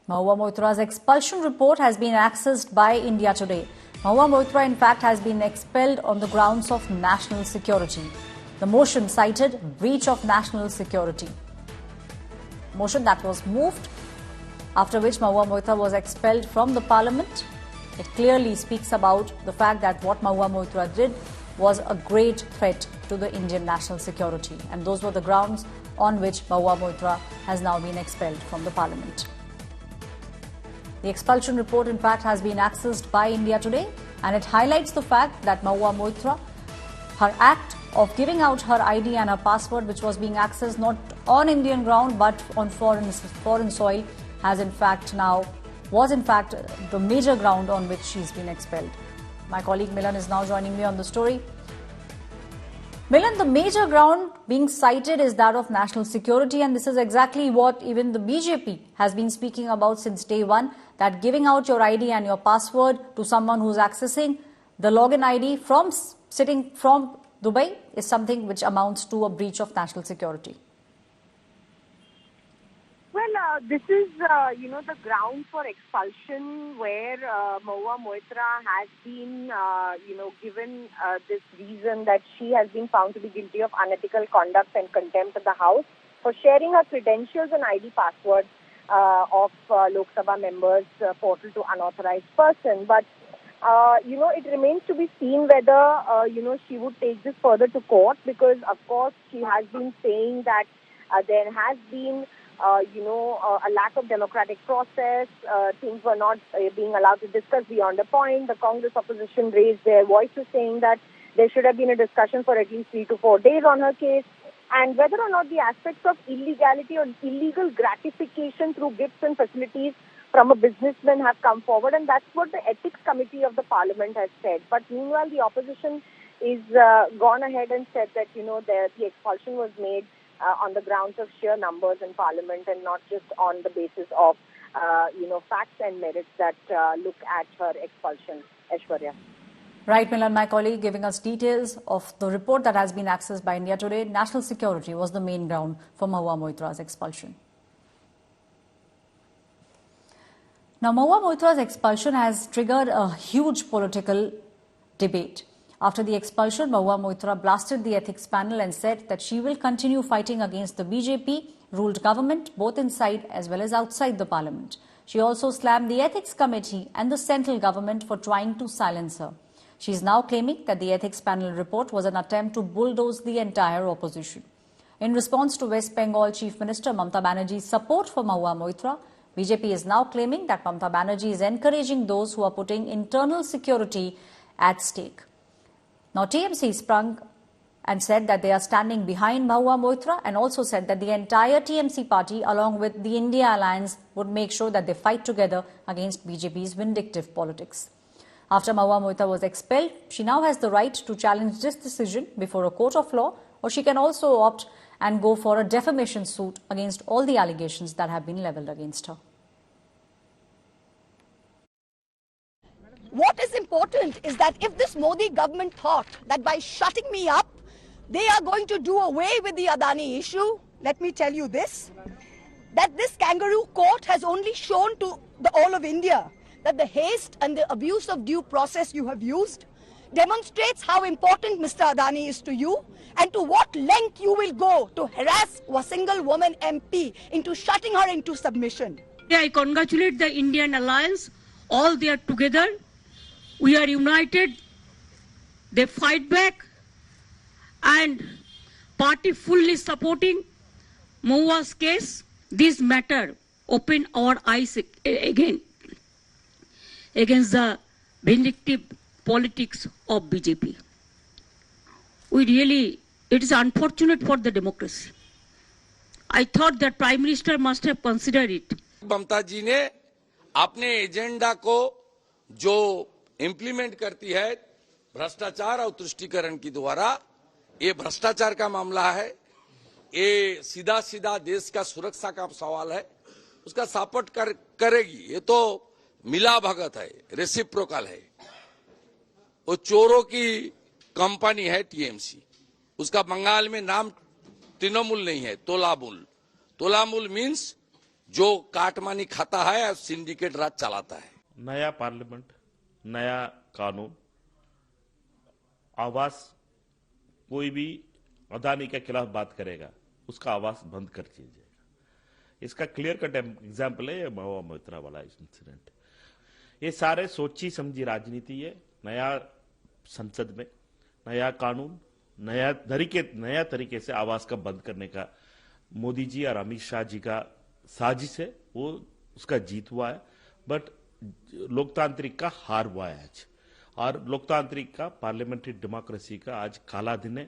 Mahua Moitra's expulsion report has been accessed by India Today. Mahua Moitra, in fact, has been expelled on the grounds of national security. The motion cited breach of national security. Motion that was moved, after which Mahua Moitra was expelled from the parliament. It clearly speaks about the fact that what Mahua Moitra did was a great threat to the Indian national security. And those were the grounds on which Mahua Moitra has now been expelled from the parliament. The expulsion report, in fact, has been accessed by India Today, and it highlights the fact that Mahua Moitra, her act of giving out her ID and her password, which was being accessed not on Indian ground but on foreign soil, was in fact the major ground on which she's been expelled. My colleague Milan is now joining me on the story. Milan, the major ground being cited is that of national security, and this is exactly what even the BJP has been speaking about since day one, that giving out your ID and your password to someone who's accessing the login ID from sitting from Dubai is something which amounts to a breach of national security. Well, this is, the ground for expulsion where Mahua Moitra has been, given this reason that she has been found to be guilty of unethical conduct and contempt of the House for sharing her credentials and ID passwords of Lok Sabha members' portal to unauthorized person. But, it remains to be seen whether, she would take this further to court, because, of course, she has been saying that there has been a lack of democratic process. Things were not being allowed to discuss beyond a point. The Congress opposition raised their voices saying that there should have been a discussion for at least 3 to 4 days on her case. And whether or not the aspects of illegality or illegal gratification through gifts and facilities from a businessman have come forward. And that's what the Ethics Committee of the Parliament has said. But meanwhile, the opposition is gone ahead and said that, the expulsion was made on the grounds of sheer numbers in Parliament and not just on the basis of, facts and merits that look at her expulsion. Aishwarya. Right, Milan, my colleague, giving us details of the report that has been accessed by India Today. National security was the main ground for Mahua Moitra's expulsion. Now, Mahua Moitra's expulsion has triggered a huge political debate. After the expulsion, Mahua Moitra blasted the ethics panel and said that she will continue fighting against the BJP-ruled government, both inside as well as outside the parliament. She also slammed the ethics committee and the central government for trying to silence her. She is now claiming that the ethics panel report was an attempt to bulldoze the entire opposition. In response to West Bengal Chief Minister Mamata Banerjee's support for Mahua Moitra, BJP is now claiming that Mamata Banerjee is encouraging those who are putting internal security at stake. Now, TMC sprung and said that they are standing behind Mahua Moitra, and also said that the entire TMC party, along with the India Alliance, would make sure that they fight together against BJP's vindictive politics. After Mahua Moitra was expelled, she now has the right to challenge this decision before a court of law, or she can also opt and go for a defamation suit against all the allegations that have been levelled against her. What is important is that if this Modi government thought that by shutting me up, they are going to do away with the Adani issue, let me tell you this, that this kangaroo court has only shown to the all of India that the haste and the abuse of due process you have used demonstrates how important Mr. Adani is to you and to what length you will go to harass a single woman MP into shutting her into submission. I congratulate the Indian Alliance. All they are together. We are united. They fight back, and party fully supporting Mahua's case. This matter open our eyes again against the vindictive politics of BJP. It is unfortunate for the democracy. I thought that Prime Minister must have considered it. ममता जी ने अपने agenda को जो implement करती है भ्रष्टाचार और तुष्टीकरण की द्वारा, ये भ्रष्टाचार का मामला है, ये सीधा सीधा देश का सुरक्षा का सवाल है, उसका सपोर्ट करेगी। ये तो मिला भगत है, रेसिप्रोकल है। वो चोरों की कंपनी है टीएमसी, उसका बंगाल में नाम तृणमूल नहीं है, तोलामूल। तोलामूल मीन्स जो काटमानी खाता है और सिंडिकेट राज चलाता है। नया पार्लियामेंट, नया कानून, आवाज, कोई भी अदानी के खिलाफ बात करेगा उसका आवाज बंद कर दिया जाएगा। इसका क्लियर कट एग्जाम्पल है महुआ मोइत्रा वाला इंसिडेंट। ये सारे सोची समझी राजनीति है। नया संसद में नया कानून, नया तरीके से आवाज का बंद करने का मोदी जी और अमित शाह जी का साजिश है, वो उसका जीत हुआ है। बट लोकतांत्रिक का हार हुआ है आज, और लोकतांत्रिक का, पार्लियामेंट्री डेमोक्रेसी का आज काला दिन है।